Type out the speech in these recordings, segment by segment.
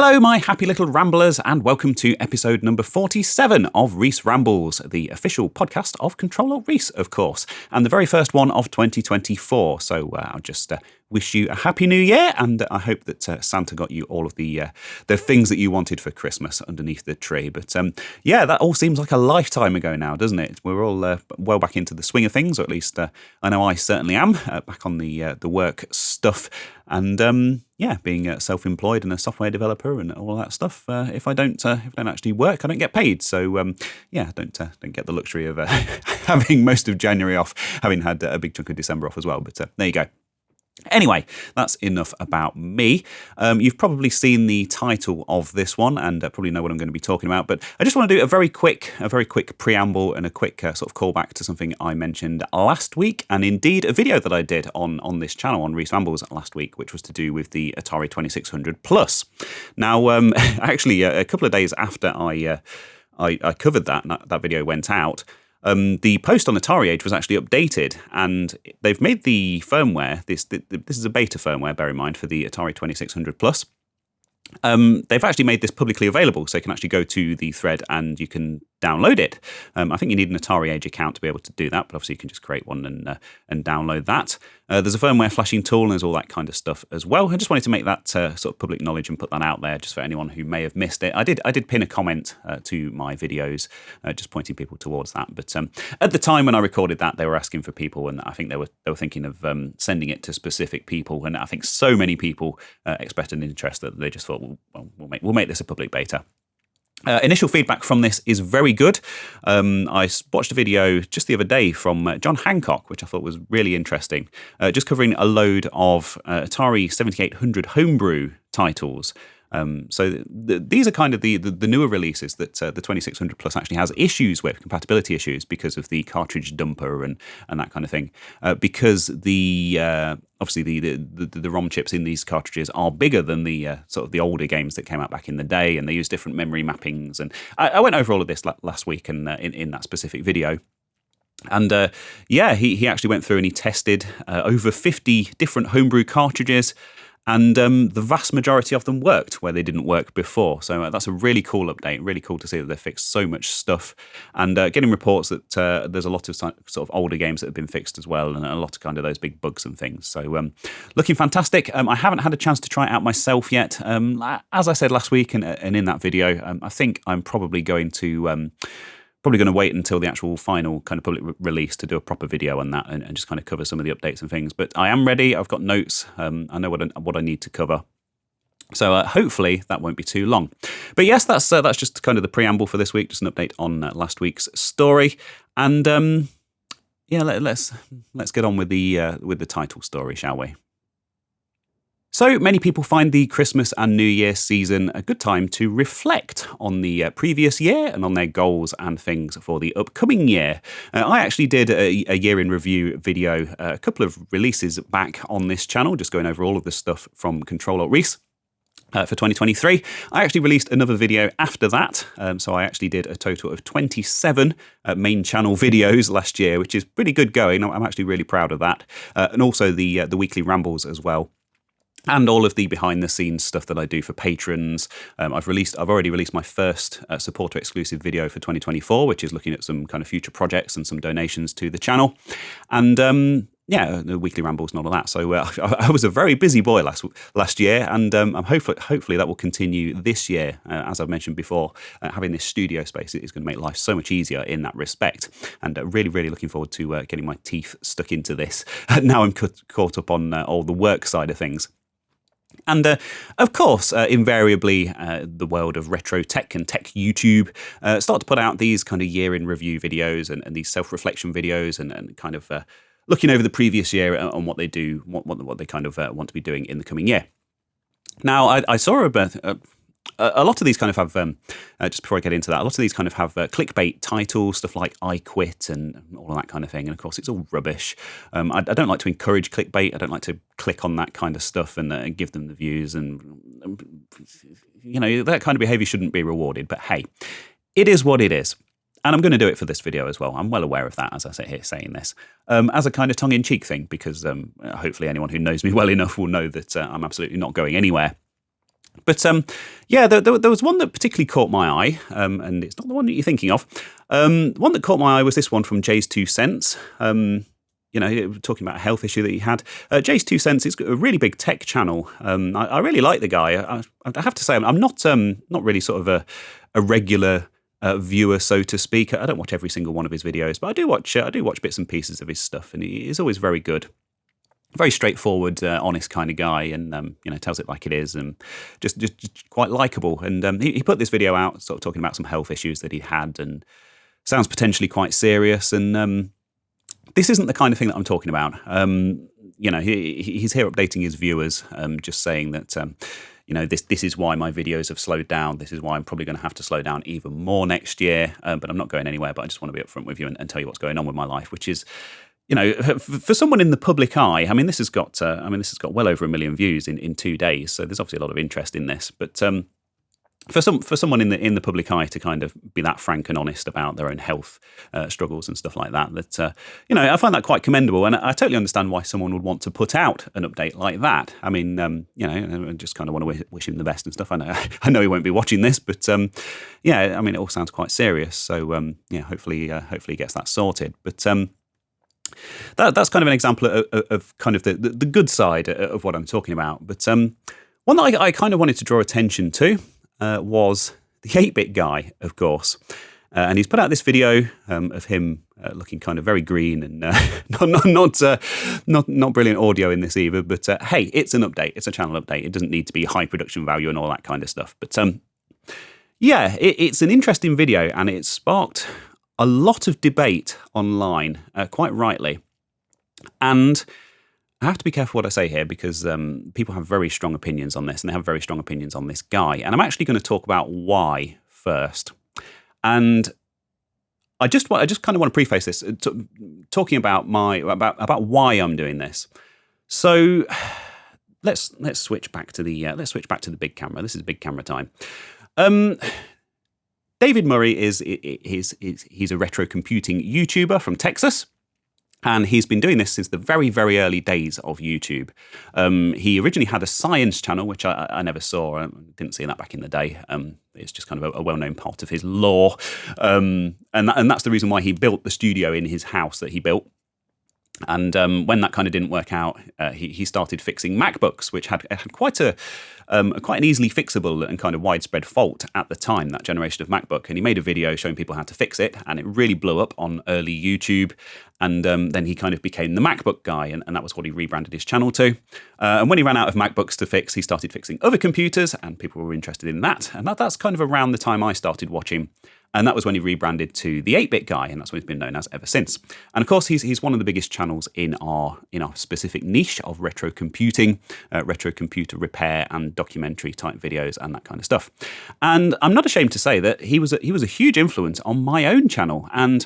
Hello, my happy little ramblers, and welcome to episode number 47 of Reese Rambles, the official podcast of Control-Alt-Reese, of course, and the very first one of 2024. So I'll just wish you a happy new year, and I hope that Santa got you all of the things that you wanted for Christmas underneath the tree. But yeah, that all seems like a lifetime ago now, doesn't it? We're all well back into the swing of things, or at least I know I certainly am, back on the work stuff. And yeah, being self-employed and a software developer and all that stuff. If I don't actually work, I don't get paid. So yeah, don't get the luxury of having most of January off, having had a big chunk of December off as well. But there you go. Anyway, that's enough about me. You've probably seen the title of this one and probably know what I'm going to be talking about, but I just want to do a very quick preamble and a quick sort of callback to something I mentioned last week, and indeed a video that I did on this channel, on Reese Rambles last week, which was to do with the Atari 2600 Plus. Now, actually, a couple of days after I covered that video went out, the post on Atari Age was actually updated, and they've made the firmware, this is a beta firmware, bear in mind, for the Atari 2600 Plus. They've actually made this publicly available, so you can actually go to the thread and you can download it. I think you need an Atari Age account to be able to do that, but obviously you can just create one and download that. There's a firmware flashing tool and there's all that kind of stuff as well. I just wanted to make that sort of public knowledge and put that out there just for anyone who may have missed it. I did pin a comment to my videos just pointing people towards that. But at the time when I recorded that, they were asking for people, and I think they were thinking of sending it to specific people. And I think so many people expressed an interest that they just thought, well, we'll make this a public beta. Initial feedback from this is very good. I watched a video just the other day from John Hancock, which I thought was really interesting, just covering a load of Atari 7800 homebrew titles. So these are kind of the newer releases that the 2600 Plus actually has issues with, compatibility issues, because of the cartridge dumper and that kind of thing. Because obviously the ROM chips in these cartridges are bigger than the sort of the older games that came out back in the day, and they use different memory mappings. And I went over all of this last week and in that specific video. And yeah, he actually went through and he tested over 50 different homebrew cartridges. And the vast majority of them worked where they didn't work before. So that's a really cool update. Really cool to see that they've fixed so much stuff. And getting reports that there's a lot of sort of older games that have been fixed as well, and a lot of kind of those big bugs and things. So looking fantastic. I haven't had a chance to try it out myself yet. As I said last week and in that video, I think I'm probably going to wait until the actual final kind of public release to do a proper video on that and just kind of cover some of the updates and things. But I am ready. I've got notes. I know what I need to cover. So hopefully that won't be too long. But yes, that's just kind of the preamble for this week. Just an update on last week's story. And yeah, let's get on with the title story, shall we? So many people find the Christmas and New Year season a good time to reflect on the previous year and on their goals and things for the upcoming year. I actually did a year in review video a couple of releases back on this channel, just going over all of this stuff from Control-Alt-Reese. For 2023. I actually released another video after that, so I actually did a total of 27 main channel videos last year, which is pretty good going. I'm actually really proud of that, and also the weekly rambles as well. And all of the behind-the-scenes stuff that I do for patrons. I've already released my first supporter-exclusive video for 2024, which is looking at some kind of future projects and some donations to the channel. And yeah, the weekly rambles and all of that. So I was a very busy boy last year, and hopefully that will continue this year. As I've mentioned before, having this studio space is going to make life so much easier in that respect. And really looking forward to getting my teeth stuck into this. Now I'm caught up on all the work side of things. And of course, invariably, the world of retro tech and tech YouTube start to put out these kind of year in review videos and these self-reflection videos and kind of looking over the previous year and what they do, what they kind of want to be doing in the coming year. Now, I saw a lot of these kind of have, just before I get into that, a lot of these kind of have clickbait titles, stuff like I quit and all of that kind of thing. And of course, it's all rubbish. I don't like to encourage clickbait. I don't like to click on that kind of stuff and give them the views. And, you know, that kind of behavior shouldn't be rewarded. But hey, it is what it is. And I'm going to do it for this video as well. I'm well aware of that as I sit here saying this, as a kind of tongue-in-cheek thing, because hopefully anyone who knows me well enough will know that I'm absolutely not going anywhere. But yeah, there was one that particularly caught my eye, and it's not the one that you're thinking of. One that caught my eye was this one from Jay's 2 Cents. Talking about a health issue that he had. Jay's 2 Cents is a really big tech channel. I really like the guy. I have to say, I'm not really sort of a regular viewer, so to speak. I don't watch every single one of his videos, but I do watch bits and pieces of his stuff, and he's always very good. Very straightforward, honest kind of guy, and tells it like it is, and just quite likable. And he put this video out, sort of talking about some health issues that he had, and sounds potentially quite serious. And this isn't the kind of thing that I'm talking about. He's here updating his viewers, just saying that this is why my videos have slowed down. This is why I'm probably going to have to slow down even more next year. But I'm not going anywhere. But I just want to be upfront with you and tell you what's going on with my life, which is, for someone in the public eye, I mean, this has got well over 1 million views in 2 days. So there's obviously a lot of interest in this. But for someone in the public eye to kind of be that frank and honest about their own health struggles and stuff like that, I find that quite commendable. And I totally understand why someone would want to put out an update like that. I mean, I just kind of want to wish him the best and stuff. I know he won't be watching this, but it all sounds quite serious. So hopefully he gets that sorted. But that's kind of an example of kind of the good side of what I'm talking about. But one that I kind of wanted to draw attention to was the 8-bit guy, of course. And he's put out this video of him looking kind of very green and not brilliant audio in this either. But hey, it's an update. It's a channel update. It doesn't need to be high production value and all that kind of stuff. But it's an interesting video, and it sparked a lot of debate online, quite rightly. And I have to be careful what I say here, because people have very strong opinions on this, and they have very strong opinions on this guy. And I'm actually going to talk about why first. And I just kind of want to preface this talking about about why I'm doing this. So let's switch back to the big camera. This is big camera time. David Murray he's a retro computing YouTuber from Texas. And he's been doing this since the very, very early days of YouTube. He originally had a science channel, which I never saw. I didn't see that back in the day. It's just kind of a well-known part of his lore. And that's the reason why he built the studio in his house that he built. And when that kind of didn't work out, he started fixing MacBooks, which had quite an easily fixable and kind of widespread fault at the time, that generation of MacBook. And he made a video showing people how to fix it, and it really blew up on early YouTube. And then he kind of became the MacBook guy, and that was what he rebranded his channel to. And when he ran out of MacBooks to fix, he started fixing other computers, and people were interested in that. And that's kind of around the time I started watching. And that was when he rebranded to the 8-bit guy, and that's what he's been known as ever since. And of course, he's one of the biggest channels in our specific niche of retro computing, retro computer repair, and documentary type videos and that kind of stuff. And I'm not ashamed to say that he was a huge influence on my own channel. And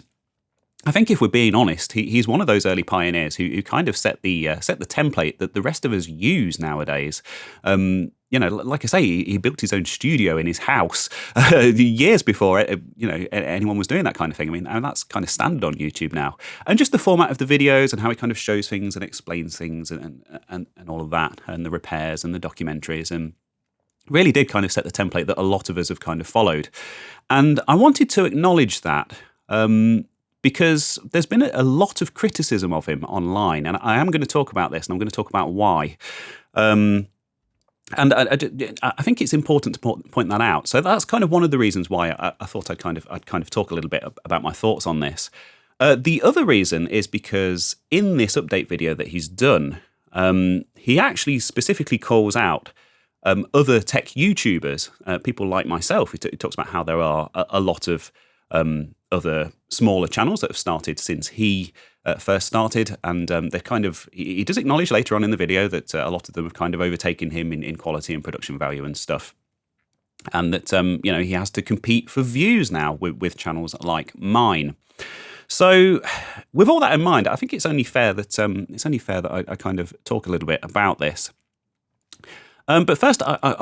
I think if we're being honest, he's one of those early pioneers who kind of set the template that the rest of us use nowadays. Like I say, he built his own studio in his house years before anyone was doing that kind of thing. I mean, and that's kind of standard on YouTube now. And just the format of the videos and how he kind of shows things and explains things and all of that, and the repairs and the documentaries, and really did kind of set the template that a lot of us have kind of followed. And I wanted to acknowledge that. Because there's been a lot of criticism of him online, and I am going to talk about this, and I'm going to talk about why. And I think it's important to point that out. So that's kind of one of the reasons why I thought I'd kind of talk a little bit about my thoughts on this. The other reason is because in this update video that he's done, he actually specifically calls out other tech YouTubers, people like myself. He talks about how there are a lot of other smaller channels that have started since he first started, and he does acknowledge later on in the video that a lot of them have kind of overtaken him in quality and production value and stuff, and that he has to compete for views now with channels like mine. So, with all that in mind, I think it's only fair that I kind of talk a little bit about this. But first, I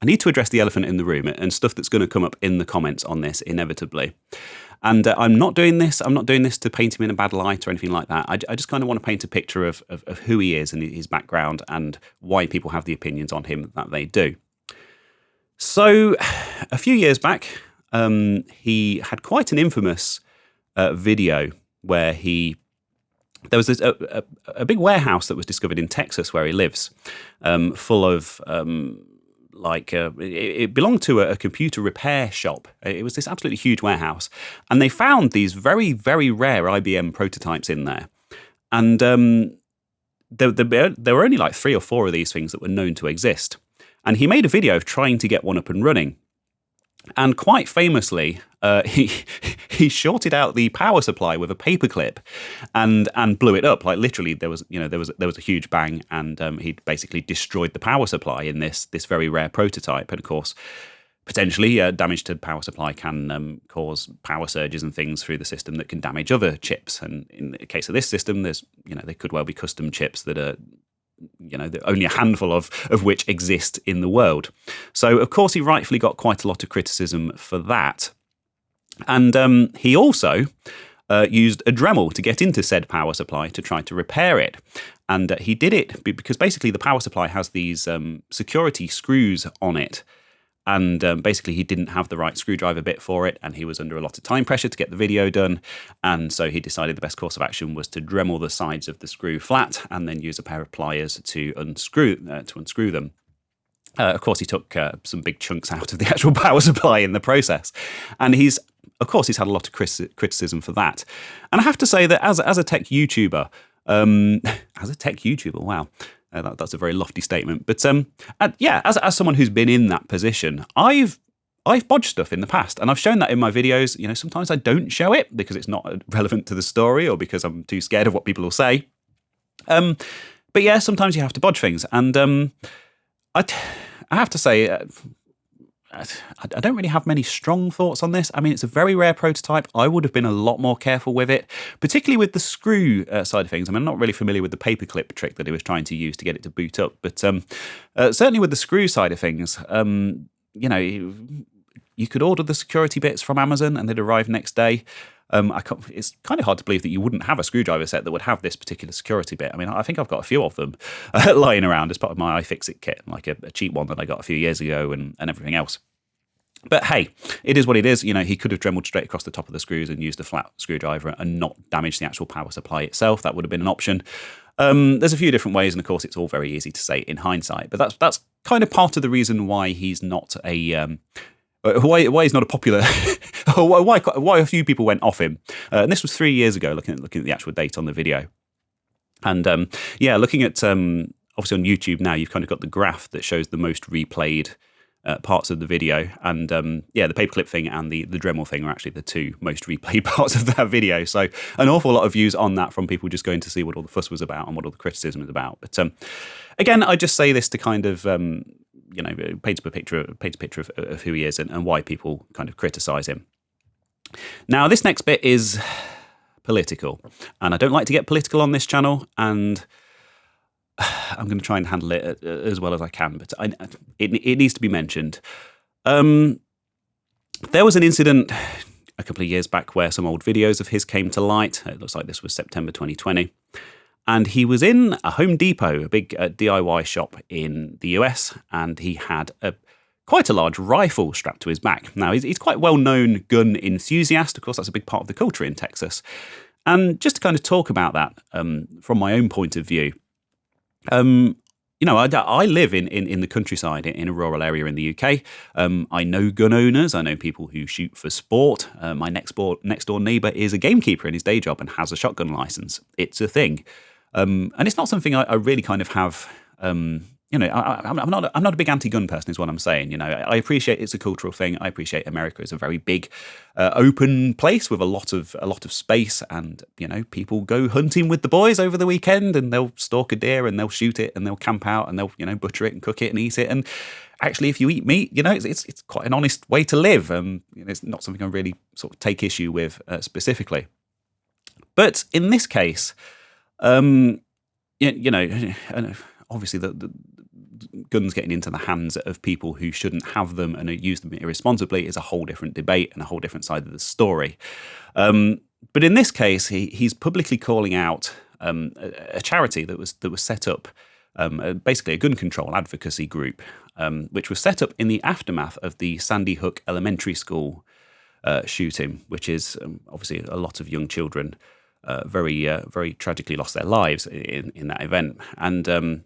need to address the elephant in the room and stuff that's going to come up in the comments on this inevitably. And I'm not doing this. I'm not doing this to paint him in a bad light or anything like that. I just kind of want to paint a picture of who he is and his background and why people have the opinions on him that they do. So, a few years back, he had quite an infamous video where there was a big warehouse that was discovered in Texas where he lives, full of it belonged to a computer repair shop. It was this absolutely huge warehouse, and they found these very, very rare IBM prototypes in there, and there were only like 3 or 4 of these things that were known to exist. And he made a video of trying to get one up and running. And quite famously, he shorted out the power supply with a paperclip and blew it up. Like literally, there was a huge bang, and he basically destroyed the power supply in this very rare prototype. And of course, potentially damage to power supply can cause power surges and things through the system that can damage other chips. And in the case of this system, there could well be custom chips that are only a handful of which exist in the world. So, of course, he rightfully got quite a lot of criticism for that. And he also used a Dremel to get into said power supply to try to repair it. And he did it because basically the power supply has these security screws on it. And basically, he didn't have the right screwdriver bit for it, and he was under a lot of time pressure to get the video done. And so he decided the best course of action was to Dremel the sides of the screw flat, and then use a pair of pliers to unscrew them. Of course, he took some big chunks out of the actual power supply in the process, and he's had a lot of criticism for that. And I have to say that as a tech YouTuber, wow. That's a very lofty statement, but as someone who's been in that position, I've bodged stuff in the past, and I've shown that in my videos. Sometimes I don't show it because it's not relevant to the story, or because I'm too scared of what people will say. But yeah, sometimes you have to bodge things, and I have to say, I don't really have many strong thoughts on this. I mean, it's a very rare prototype. I would have been a lot more careful with it, particularly with the screw side of things. I mean, I'm not really familiar with the paperclip trick that he was trying to use to get it to boot up, but certainly with the screw side of things, you could order the security bits from Amazon and they'd arrive next day. It's kind of hard to believe that you wouldn't have a screwdriver set that would have this particular security bit. I mean, I think I've got a few of them lying around as part of my iFixit kit, like a cheap one that I got a few years ago and everything else. But hey, it is what it is. He could have Dremeled straight across the top of the screws and used a flat screwdriver and not damage the actual power supply itself. That would have been an option. There's a few different ways, and of course, it's all very easy to say in hindsight. But that's kind of part of the reason why he's not why he's not a popular, why a few people went off him. And this was 3 years ago, looking at the actual date on the video. And looking at obviously on YouTube now, you've kind of got the graph that shows the most replayed parts of the video, and the paperclip thing and the Dremel thing are actually the 2 most replayed parts of that video. So an awful lot of views on that from people just going to see what all the fuss was about and what all the criticism is about. But again, I just say this to kind of paint a picture of who he is and why people kind of criticize him. Now, this next bit is political, and I don't like to get political on this channel, and I'm going to try and handle it as well as I can, but it needs to be mentioned. There was an incident a couple of years back where some old videos of his came to light. It looks like this was September 2020. And he was in a Home Depot, a big DIY shop in the US, and he had quite a large rifle strapped to his back. Now, he's quite a well-known gun enthusiast. Of course, that's a big part of the culture in Texas. And just to kind of talk about that from my own point of view, I live in the countryside, in a rural area in the UK. I know gun owners. I know people who shoot for sport. My next door neighbour is a gamekeeper in his day job and has a shotgun license. It's a thing. And it's not something I really kind of have. I'm not a big anti-gun person, is what I'm saying. I appreciate it's a cultural thing. I appreciate America is a very big, open place with a lot of space, and people go hunting with the boys over the weekend, and they'll stalk a deer and they'll shoot it and they'll camp out and they'll butcher it and cook it and eat it. And actually, if you eat meat, it's quite an honest way to live. It's not something I really sort of take issue with specifically. But in this case, obviously the guns getting into the hands of people who shouldn't have them and use them irresponsibly is a whole different debate and a whole different side of the story. But in this case, he's publicly calling out a charity that was set up, basically a gun control advocacy group, which was set up in the aftermath of the Sandy Hook Elementary School shooting, which is obviously a lot of young children very tragically lost their lives in that event. And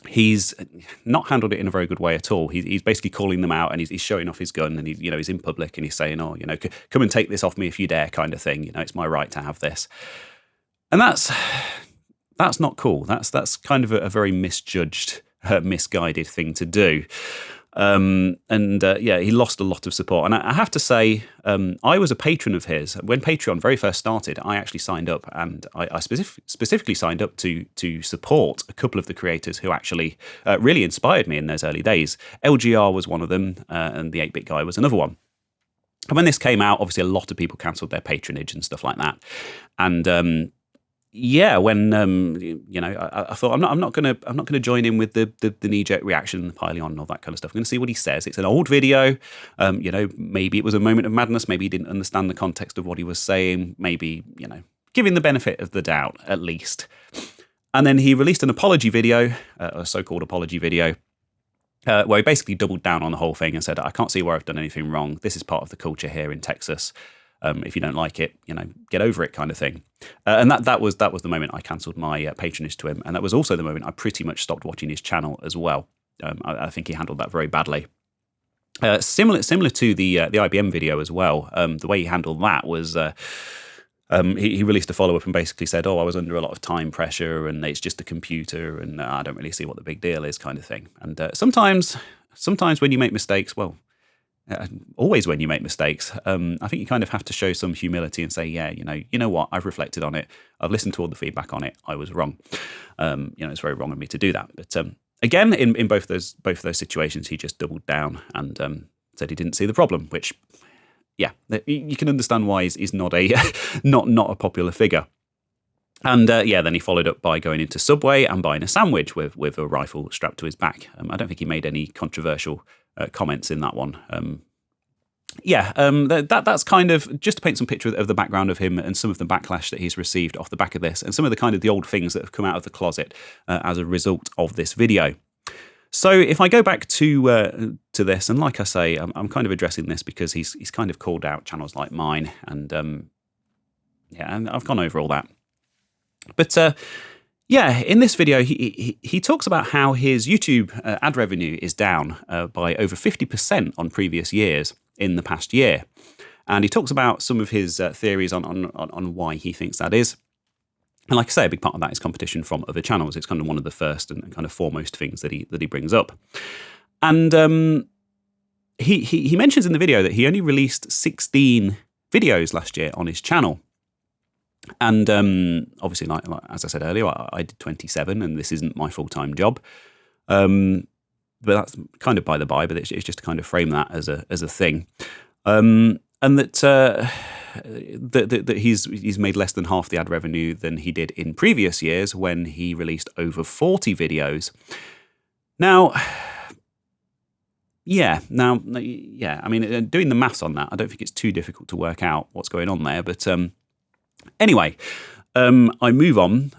he's not handled it in a very good way at all. He's basically calling them out, and he's showing off his gun, and he's in public, and he's saying, "Oh, come and take this off me if you dare," kind of thing. It's my right to have this, and that's not cool. That's kind of a very misjudged, misguided thing to do. He lost a lot of support. And I have to say, I was a patron of his. When Patreon very first started, I actually signed up, and I specifically signed up to support a couple of the creators who actually really inspired me in those early days. LGR was one of them, and the 8-Bit Guy was another one. And when this came out, obviously a lot of people cancelled their patronage and stuff like that. And when I thought I'm not gonna join in with the knee-jerk reaction, the piling on and all that kind of stuff. I'm gonna see what he says. It's an old video. Maybe it was a moment of madness. Maybe he didn't understand the context of what he was saying. Maybe giving the benefit of the doubt at least. And then he released an apology video, a so-called apology video, where he basically doubled down on the whole thing and said, "I can't see where I've done anything wrong. This is part of the culture here in Texas. If you don't like it, get over it," kind of thing. And that was the moment I cancelled my patronage to him, and that was also the moment I pretty much stopped watching his channel as well. I think he handled that very badly. Similar to the IBM video as well. The way he handled that was he released a follow-up and basically said, "Oh, I was under a lot of time pressure, and it's just a computer, and I don't really see what the big deal is," kind of thing. And sometimes when you make mistakes, well. Always when you make mistakes, I think you kind of have to show some humility and say, "Yeah, you know what? I've reflected on it. I've listened to all the feedback on it. I was wrong. It's very wrong of me to do that." But again, in both those situations, he just doubled down and said he didn't see the problem. Which, yeah, you can understand why he's not a not a popular figure. And then he followed up by going into Subway and buying a sandwich with a rifle strapped to his back. I don't think he made any controversial comments in that one. That's kind of just to paint some picture of the background of him and some of the backlash that he's received off the back of this, and some of the old things that have come out of the closet as a result of this video. So if I go back to this, and like I say, I'm kind of addressing this because he's kind of called out channels like mine, and and I've gone over all that. But in this video, he talks about how his YouTube ad revenue is down by over 50% on previous years in the past year. And he talks about some of his theories on why he thinks that is. And like I say, a big part of that is competition from other channels. It's kind of one of the first and kind of foremost things that he brings up. And he mentions in the video that he only released 16 videos last year on his channel. And obviously, like as I said earlier, I did 27, and this isn't my full-time job. But that's kind of by the by. But it's just to kind of frame that as a thing, and that he's made less than half the ad revenue than he did in previous years when he released over 40 videos. Now. I mean, doing the maths on that, I don't think it's too difficult to work out what's going on there. But anyway, I move on.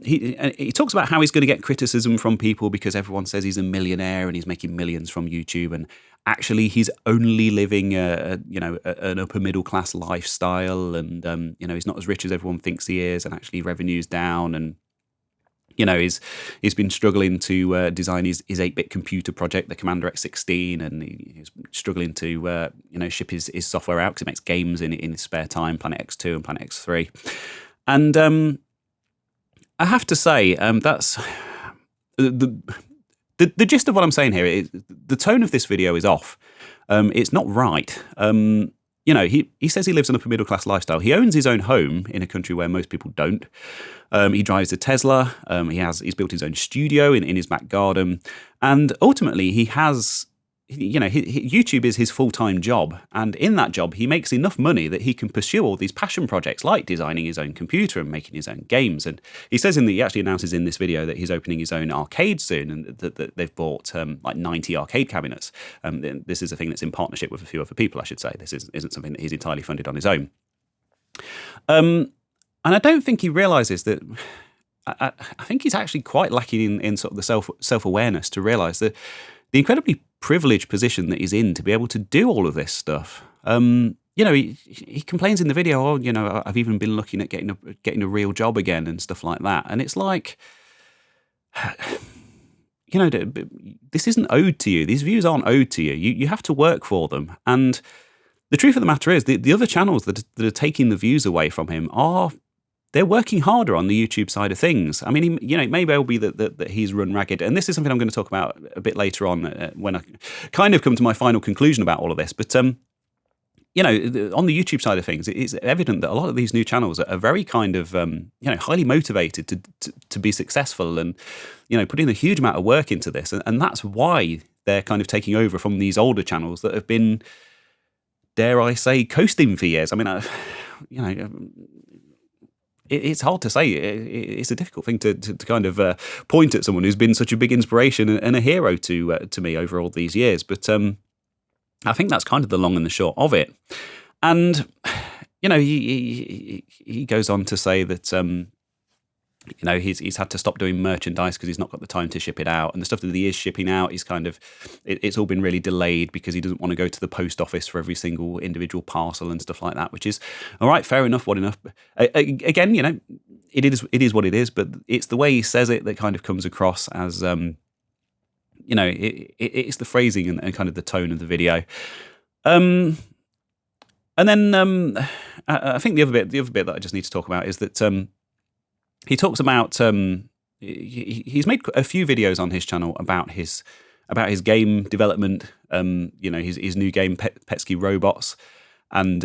He talks about how he's going to get criticism from people because everyone says he's a millionaire and he's making millions from YouTube, and actually he's only living an upper middle class lifestyle, and he's not as rich as everyone thinks he is, and actually revenue's down, and he's been struggling to design his 8-bit computer project, the Commander X16, and he's struggling to ship his software out because he makes games in his spare time, Planet X2 and Planet X3. And I have to say, that's the gist of what I'm saying here is the tone of this video is off. It's not right. He says he lives an upper middle class lifestyle. He owns his own home in a country where most people don't. He drives a Tesla. He's built his own studio in his back garden, and ultimately he has YouTube is his full-time job, and in that job he makes enough money that he can pursue all these passion projects like designing his own computer and making his own games. And he says he actually announces in this video that he's opening his own arcade soon, and that they've bought like 90 arcade cabinets. This is a thing that's in partnership with a few other people, I should say. This isn't something that he's entirely funded on his own. And I don't think he realizes that. I think he's actually quite lacking in sort of the self-awareness to realize that the incredibly privileged position that he's in to be able to do all of this stuff. He complains in the video, I've even been looking at getting a real job again and stuff like that. And it's like, this isn't owed to you. These views aren't owed to you. You have to work for them. And the truth of the matter is, the other channels that are taking the views away from him they're working harder on the YouTube side of things. I mean, it may well be that he's run ragged. And this is something I'm going to talk about a bit later on when I kind of come to my final conclusion about all of this. But, on the YouTube side of things, it's evident that a lot of these new channels are very kind of, highly motivated to be successful and, putting a huge amount of work into this. And that's why they're kind of taking over from these older channels that have been, dare I say, coasting for years. I mean, it's hard to say. It's a difficult thing to kind of point at someone who's been such a big inspiration and a hero to me over all these years. But I think that's kind of the long and the short of it. And he goes on to say that he's had to stop doing merchandise because he's not got the time to ship it out, and the stuff that he is shipping out, he's kind of it's all been really delayed because he doesn't want to go to the post office for every single individual parcel and stuff like that. Which is all right, fair enough, what enough. Again, it is what it is, but it's the way he says it that kind of comes across as it's the phrasing and kind of the tone of the video. And then I think the other bit that I just need to talk about is that. He talks about he's made a few videos on his channel about his game development, his new game Petsky Robots, and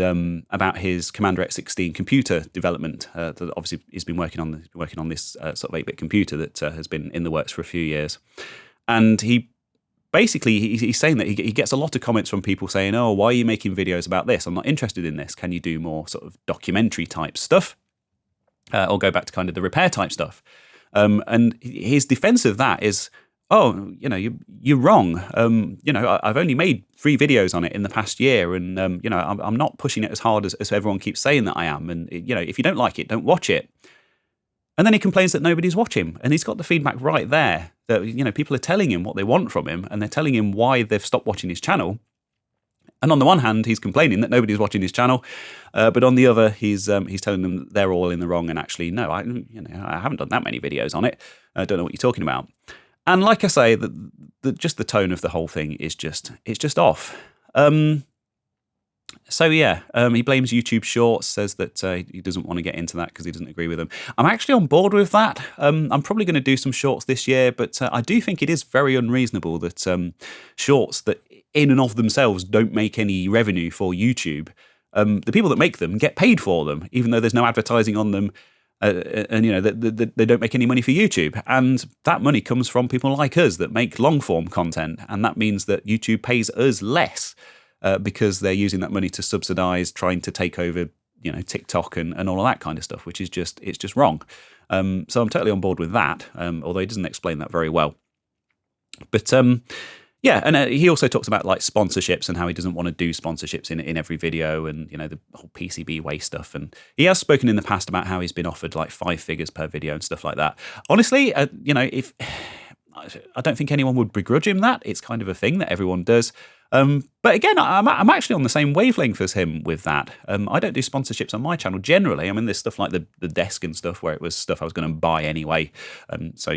about his Commander X16 computer development. That obviously he's been working on this sort of 8-bit computer that has been in the works for a few years, and he. Basically, he's saying that he gets a lot of comments from people saying, "Oh, why are you making videos about this? I'm not interested in this. Can you do more sort of documentary type stuff?" Or go back to kind of the repair type stuff. And his defense of that is, you're wrong. I've only made 3 videos on it in the past year, and I'm not pushing it as hard as everyone keeps saying that I am. And if you don't like it, don't watch it. And then he complains that nobody's watching, and he's got the feedback right there that people are telling him what they want from him, and they're telling him why they've stopped watching his channel. And on the one hand, he's complaining that nobody's watching his channel, but on the other, he's telling them they're all in the wrong. And actually, no, I haven't done that many videos on it. I don't know what you're talking about. And like I say, just the tone of the whole thing is just off. He blames YouTube Shorts, says that he doesn't want to get into that because he doesn't agree with them. I'm actually on board with that. I'm probably going to do some Shorts this year, but I do think it is very unreasonable that Shorts that in and of themselves don't make any revenue for YouTube, the people that make them get paid for them, even though there's no advertising on them, and they don't make any money for YouTube. And that money comes from people like us that make long-form content, and that means that YouTube pays us less. Because they're using that money to subsidize trying to take over, TikTok and all of that kind of stuff, which is just wrong. So I'm totally on board with that, although he doesn't explain that very well. But and he also talks about like sponsorships and how he doesn't want to do sponsorships in every video, and the whole PCB waste stuff. And he has spoken in the past about how he's been offered like 5 figures per video and stuff like that. Honestly, if I don't think anyone would begrudge him that. It's kind of a thing that everyone does. But again, I'm actually on the same wavelength as him with that. I don't do sponsorships on my channel generally. I mean, there's stuff like the desk and stuff where it was stuff I was going to buy anyway. So,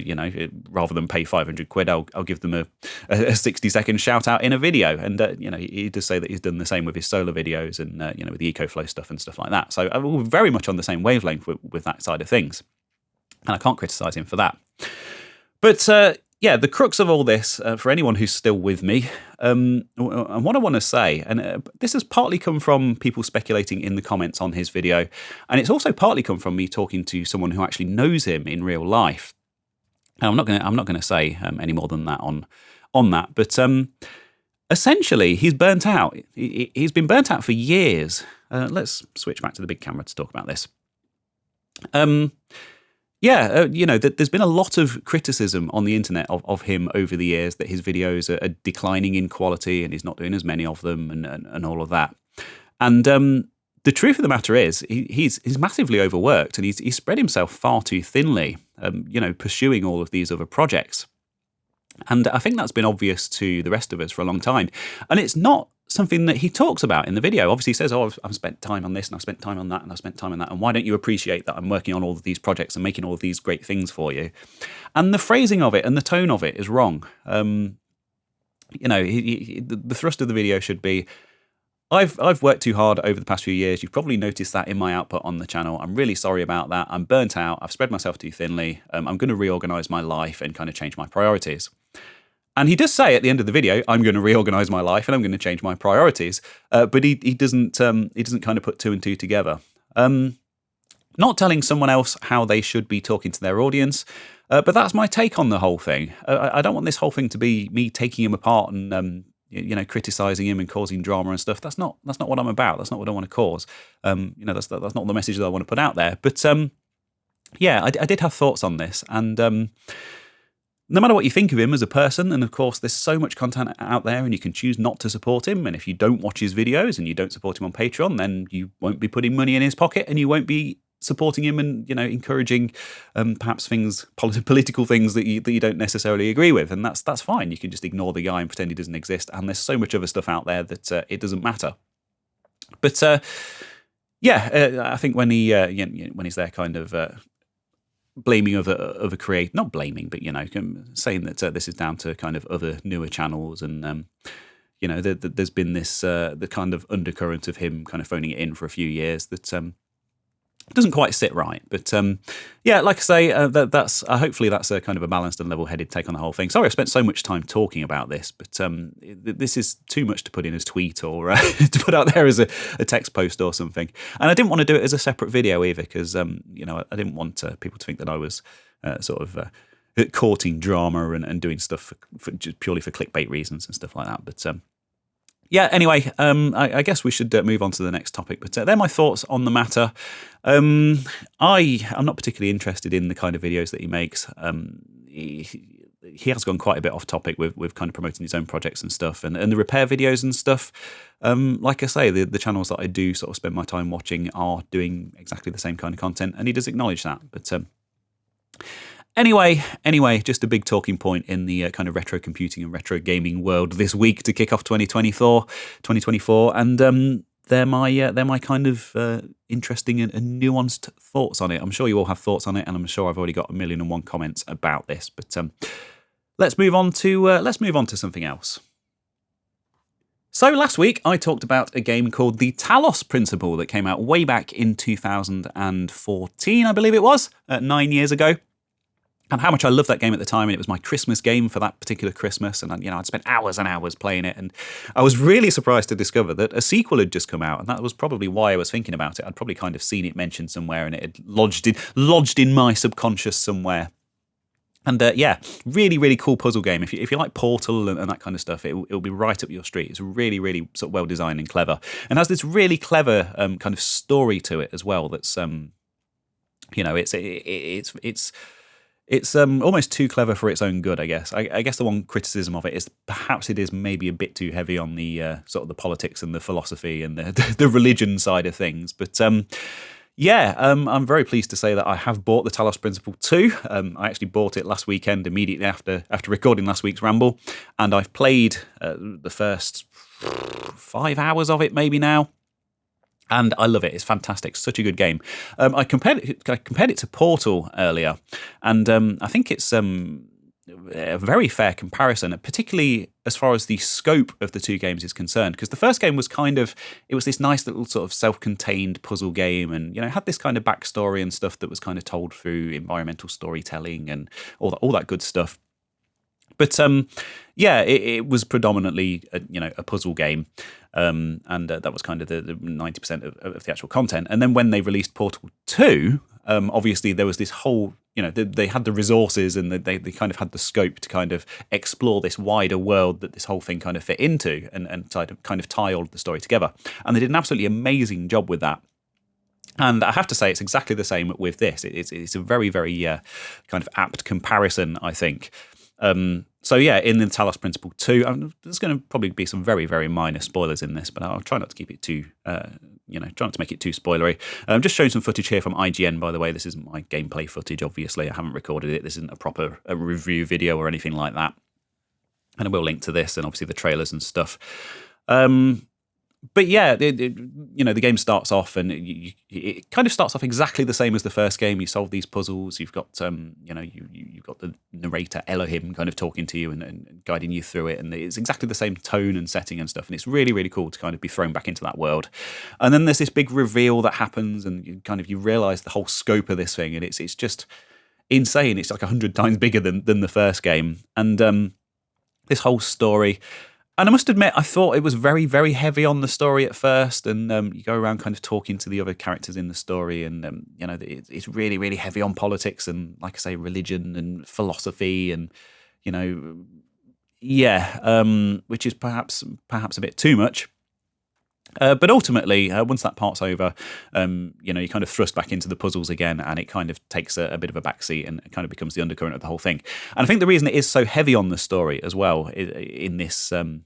rather than pay 500 quid, I'll give them a 60-second shout out in a video. And, he does say that he's done the same with his solar videos and, with the EcoFlow stuff and stuff like that. So we're very much on the same wavelength with that side of things. And I can't criticize him for that. But, the crux of all this, for anyone who's still with me, and what I want to say, and this has partly come from people speculating in the comments on his video, and it's also partly come from me talking to someone who actually knows him in real life. And I'm not going to say any more than that on that, but essentially, he's burnt out. He's been burnt out for years. Let's switch back to the big camera to talk about this. There's been a lot of criticism on the internet of him over the years that his videos are declining in quality and he's not doing as many of them and all of that. And the truth of the matter is he's massively overworked and he's spread himself far too thinly, pursuing all of these other projects. And I think that's been obvious to the rest of us for a long time. And it's not something that he talks about in the video. Obviously, he says, I've spent time on this and I've spent time on that and I've spent time on that. And why don't you appreciate that I'm working on all of these projects and making all of these great things for you? And the phrasing of it and the tone of it is wrong. The thrust of the video should be, I've worked too hard over the past few years. You've probably noticed that in my output on the channel. I'm really sorry about that. I'm burnt out. I've spread myself too thinly. I'm going to reorganize my life and kind of change my priorities. And he does say at the end of the video, I'm going to reorganize my life and I'm going to change my priorities. But he doesn't kind of put two and two together. Not telling someone else how they should be talking to their audience. But that's my take on the whole thing. I don't want this whole thing to be me taking him apart and criticizing him and causing drama and stuff. That's not what I'm about. That's not what I want to cause. That's not the message that I want to put out there. But I did have thoughts on this, and no matter what you think of him as a person, and of course there's so much content out there and you can choose not to support him, and if you don't watch his videos and you don't support him on Patreon, then you won't be putting money in his pocket and you won't be supporting him and encouraging perhaps political things that you don't necessarily agree with, and that's fine. You can just ignore the guy and pretend he doesn't exist, and there's so much other stuff out there that it doesn't matter. But I think when he's there kind of blaming other create, not blaming, but saying that this is down to kind of other newer channels, and there's been this the kind of undercurrent of him kind of phoning it in for a few years that doesn't quite sit right. But like I say, that's hopefully that's a kind of a balanced and level-headed take on the whole thing. Sorry I spent so much time talking about this, but this is too much to put in as tweet or to put out there as a text post or something. And I didn't want to do it as a separate video either because I didn't want people to think that I was sort of courting drama and doing stuff for just purely for clickbait reasons and stuff like that. But anyway, I guess we should move on to the next topic, but they're my thoughts on the matter. I'm not particularly interested in the kind of videos that he makes. He has gone quite a bit off topic with kind of promoting his own projects and stuff, and the repair videos and stuff. Like I say, the channels that I do sort of spend my time watching are doing exactly the same kind of content, and he does acknowledge that. But Anyway, just a big talking point in the kind of retro computing and retro gaming world this week to kick off 2024, and they're my kind of interesting and nuanced thoughts on it. I'm sure you all have thoughts on it, and I'm sure I've already got 1,001 comments about this. But let's move on to something else. So last week I talked about a game called the Talos Principle that came out way back in 2014, I believe it was, 9 years ago. And how much I loved that game at the time, and it was my Christmas game for that particular Christmas, and I'd spent hours and hours playing it, and I was really surprised to discover that a sequel had just come out, and that was probably why I was thinking about it. I'd probably kind of seen it mentioned somewhere, and it had lodged in my subconscious somewhere. And really, really cool puzzle game. If you like Portal and that kind of stuff, it'll be right up your street. It's really, really sort of well designed and clever, and has this really clever kind of story to it as well. That's It's almost too clever for its own good, I guess. I guess the one criticism of it is perhaps it is maybe a bit too heavy on the sort of the politics and the philosophy and the religion side of things. But I'm very pleased to say that I have bought the Talos Principle 2. I actually bought it last weekend immediately after recording last week's Ramble, and I've played the first 5 hours of it maybe now. And I love it. It's fantastic. Such a good game. I compared it to Portal earlier, and I think it's a very fair comparison, particularly as far as the scope of the two games is concerned. Because the first game was it was this nice little sort of self-contained puzzle game, and had this kind of backstory and stuff that was kind of told through environmental storytelling and all that good stuff. But it was predominantly a puzzle game, and that was kind of the 90% of the actual content. And then when they released Portal 2, obviously there was this whole they had the resources and they kind of had the scope to kind of explore this wider world that this whole thing kind of fit into and kind of tie all of the story together. And they did an absolutely amazing job with that. And I have to say, it's exactly the same with this. It's a very, very kind of apt comparison, I think. So yeah, in the Talos Principle 2, there's going to probably be some very, very minor spoilers in this, but I'll try not to keep it too, try not to make it too spoilery. I'm just showing some footage here from IGN, by the way. This isn't my gameplay footage, obviously. I haven't recorded it. This isn't a proper review video or anything like that. And I will link to this and obviously the trailers and stuff. But yeah, the game starts off and it kind of starts off exactly the same as the first game. You solve these puzzles. You've got, you've got the narrator Elohim kind of talking to you and guiding you through it. And it's exactly the same tone and setting and stuff. And it's really, really cool to kind of be thrown back into that world. And then there's this big reveal that happens and you realize the whole scope of this thing. And it's just insane. It's like 100 times bigger than the first game. And this whole story... And I must admit, I thought it was very, very heavy on the story at first. And you go around kind of talking to the other characters in the story. And, it's really, really heavy on politics and, like I say, religion and philosophy and, which is perhaps a bit too much. But ultimately, once that part's over, you kind of thrust back into the puzzles again, and it kind of takes a bit of a backseat and it kind of becomes the undercurrent of the whole thing. And I think the reason it is so heavy on the story as well in this, in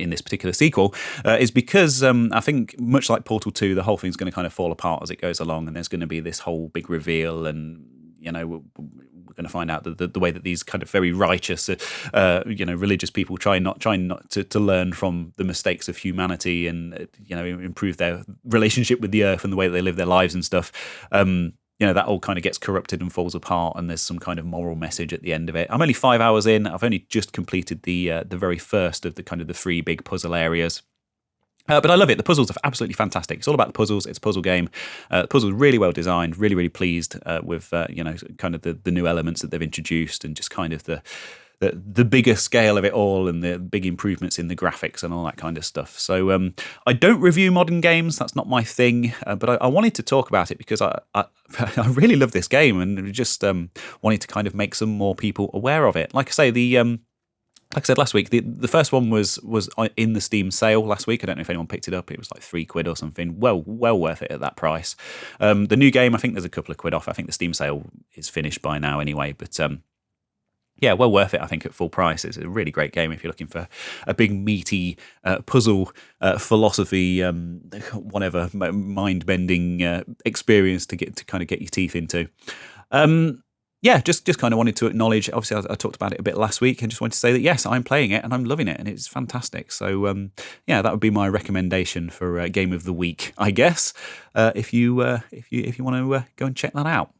this particular sequel, is because I think much like Portal 2, the whole thing's going to kind of fall apart as it goes along, and there's going to be this whole big reveal, and we're going to find out the way that these kind of very righteous, religious people try not to learn from the mistakes of humanity and improve their relationship with the earth and the way that they live their lives and stuff. That all kind of gets corrupted and falls apart, and there's some kind of moral message at the end of it. I'm only 5 hours in. I've only just completed the very first of the kind of the 3 big puzzle areas. But I love it. The puzzles are absolutely fantastic. It's all about the puzzles. It's a puzzle game. The puzzles are really well designed. Really, really pleased with kind of the new elements that they've introduced, and just kind of the bigger scale of it all, and the big improvements in the graphics and all that kind of stuff. So I don't review modern games. That's not my thing. But I wanted to talk about it because I I really love this game, and just wanted to kind of make some more people aware of it. Like I say, like I said last week, the first one was in the Steam sale last week. I don't know if anyone picked it up. It was like £3 or something. Well worth it at that price. The new game, I think there's a couple of quid off. I think the Steam sale is finished by now anyway. But yeah, well worth it, I think, at full price. It's a really great game if you're looking for a big, meaty puzzle, philosophy, whatever, mind-bending experience to kind of get your teeth into. Yeah, just kind of wanted to acknowledge, obviously I talked about it a bit last week, and just wanted to say that yes, I'm playing it and I'm loving it and it's fantastic. So yeah, that would be my recommendation for Game of the Week, I guess, if you want to go and check that out.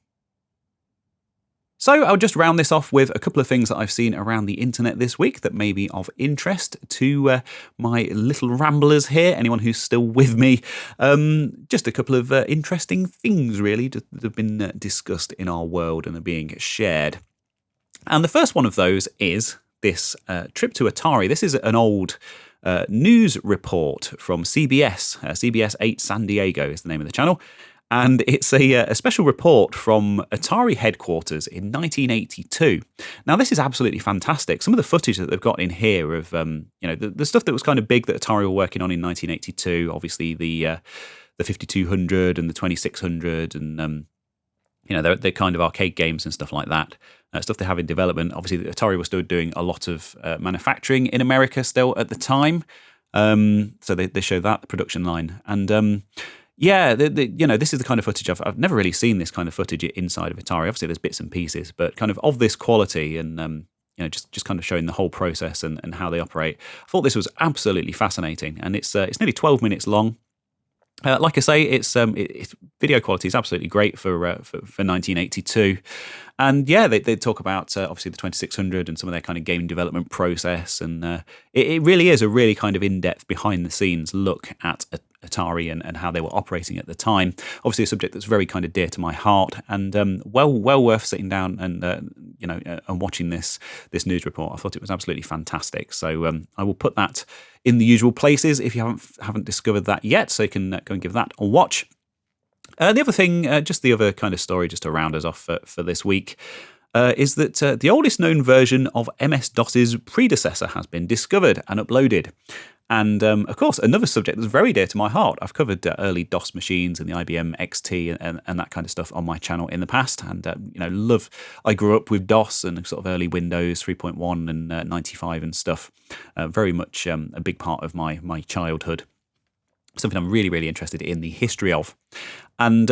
So I'll just round this off with a couple of things that I've seen around the internet this week that may be of interest to my little ramblers here, anyone who's still with me. Just a couple of interesting things, really, that have been discussed in our world and are being shared. And the first one of those is this trip to Atari. This is an old news report from CBS. CBS 8 San Diego is the name of the channel. And it's a special report from Atari headquarters in 1982. Now, this is absolutely fantastic. Some of the footage that they've got in here of, the stuff that was kind of big that Atari were working on in 1982, obviously the 5200 and the 2600 and, they're kind of arcade games and stuff like that. Stuff they have in development. Obviously, Atari was still doing a lot of manufacturing in America still at the time. So they show that, the production line. And yeah, this is the kind of footage I've never really seen this kind of footage inside of Atari. Obviously, there's bits and pieces, but kind of this quality and just kind of showing the whole process and how they operate. I thought this was absolutely fascinating, and it's nearly 12 minutes long. Like I say, it's video quality is absolutely great for 1982, and yeah, they talk about obviously the 2600 and some of their kind of game development process, and it really is a really kind of in-depth, behind-the-scenes look at Atari and how they were operating at the time. Obviously, a subject that's very kind of dear to my heart, and well worth sitting down and and watching this news report. I thought it was absolutely fantastic. So I will put that in the usual places if you haven't discovered that yet, so you can go and give that a watch. The other thing, just the other kind of story, just to round us off for this week, is that the oldest known version of MS-DOS's predecessor has been discovered and uploaded. And, of course, another subject that's very dear to my heart. I've covered early DOS machines and the IBM XT and that kind of stuff on my channel in the past. And, I grew up with DOS and sort of early Windows 3.1 and 95 and stuff. Very much a big part of my childhood. Something I'm really, really interested in the history of. And,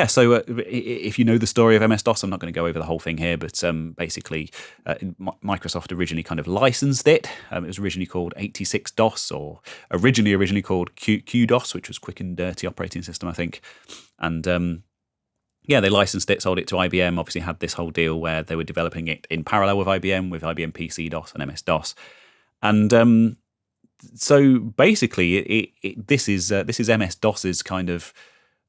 so if you know the story of MS-DOS, I'm not going to go over the whole thing here, but basically Microsoft originally kind of licensed it. It was originally called 86DOS, or originally called QDOS, which was Quick and Dirty Operating System, I think. And they licensed it, sold it to IBM, obviously had this whole deal where they were developing it in parallel with IBM PC-DOS and MS-DOS. And so basically this is MS-DOS's kind of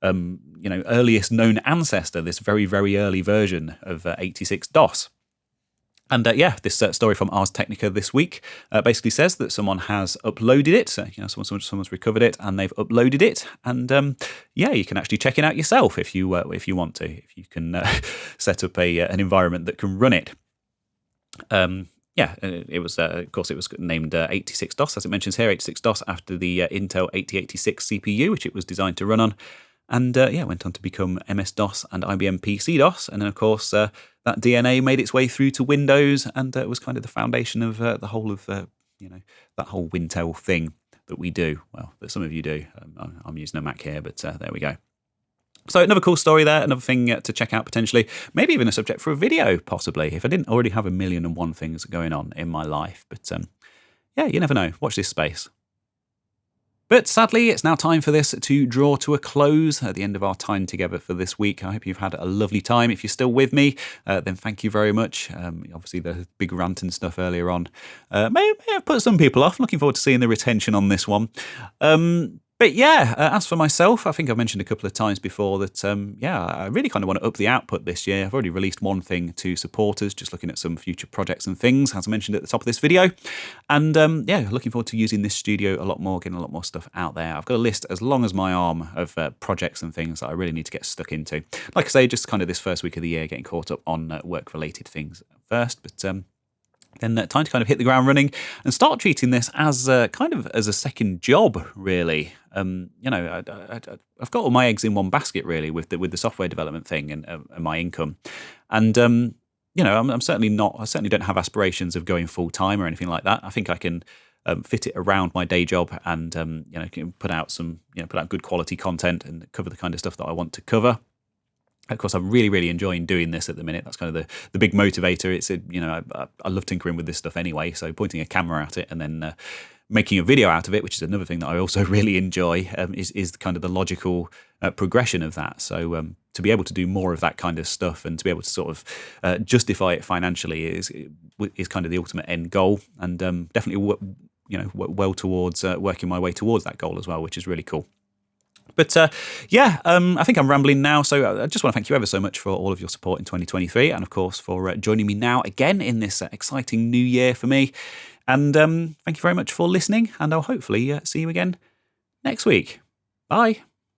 earliest known ancestor, this very, very early version of 86DOS. And this story from Ars Technica this week basically says that someone has uploaded it. So, someone's recovered it and they've uploaded it. And you can actually check it out yourself if you want to. If you can set up an environment that can run it. It was, of course, it was named 86DOS, as it mentions here, 86DOS after the Intel 8086 CPU, which it was designed to run on. And went on to become MS-DOS and IBM PC-DOS. And then, of course, that DNA made its way through to Windows, and it was kind of the foundation of the whole of, that whole Wintel thing that we do. Well, that some of you do. I'm using a Mac here, but there we go. So another cool story there, another thing to check out potentially. Maybe even a subject for a video, possibly, if I didn't already have 1,000,001 things going on in my life. But you never know. Watch this space. But sadly, it's now time for this to draw to a close at the end of our time together for this week. I hope you've had a lovely time. If you're still with me, then thank you very much. Obviously, the big rant and stuff earlier on may have put some people off. Looking forward to seeing the retention on this one. But as for myself, I think I've mentioned a couple of times before that, I really kind of want to up the output this year. I've already released one thing to supporters, just looking at some future projects and things, as I mentioned at the top of this video. And looking forward to using this studio a lot more, getting a lot more stuff out there. I've got a list as long as my arm of projects and things that I really need to get stuck into. Like I say, just kind of this first week of the year, getting caught up on work-related things first. But then time to kind of hit the ground running and start treating this as kind of as a second job, really. I've got all my eggs in one basket, really, with the software development thing and my income. And I'm certainly not. I certainly don't have aspirations of going full time or anything like that. I think I can fit it around my day job and can put out good quality content and cover the kind of stuff that I want to cover. Of course, I'm really, really enjoying doing this at the minute. That's kind of the big motivator. It's I love tinkering with this stuff anyway. So pointing a camera at it and then making a video out of it, which is another thing that I also really enjoy, is kind of the logical progression of that. So to be able to do more of that kind of stuff and to be able to sort of justify it financially is kind of the ultimate end goal, and definitely well towards working my way towards that goal as well, which is really cool. But I think I'm rambling now, so I just want to thank you ever so much for all of your support in 2023, and of course for joining me now again in this exciting new year for me. And thank you very much for listening, and I'll hopefully see you again next week. Bye.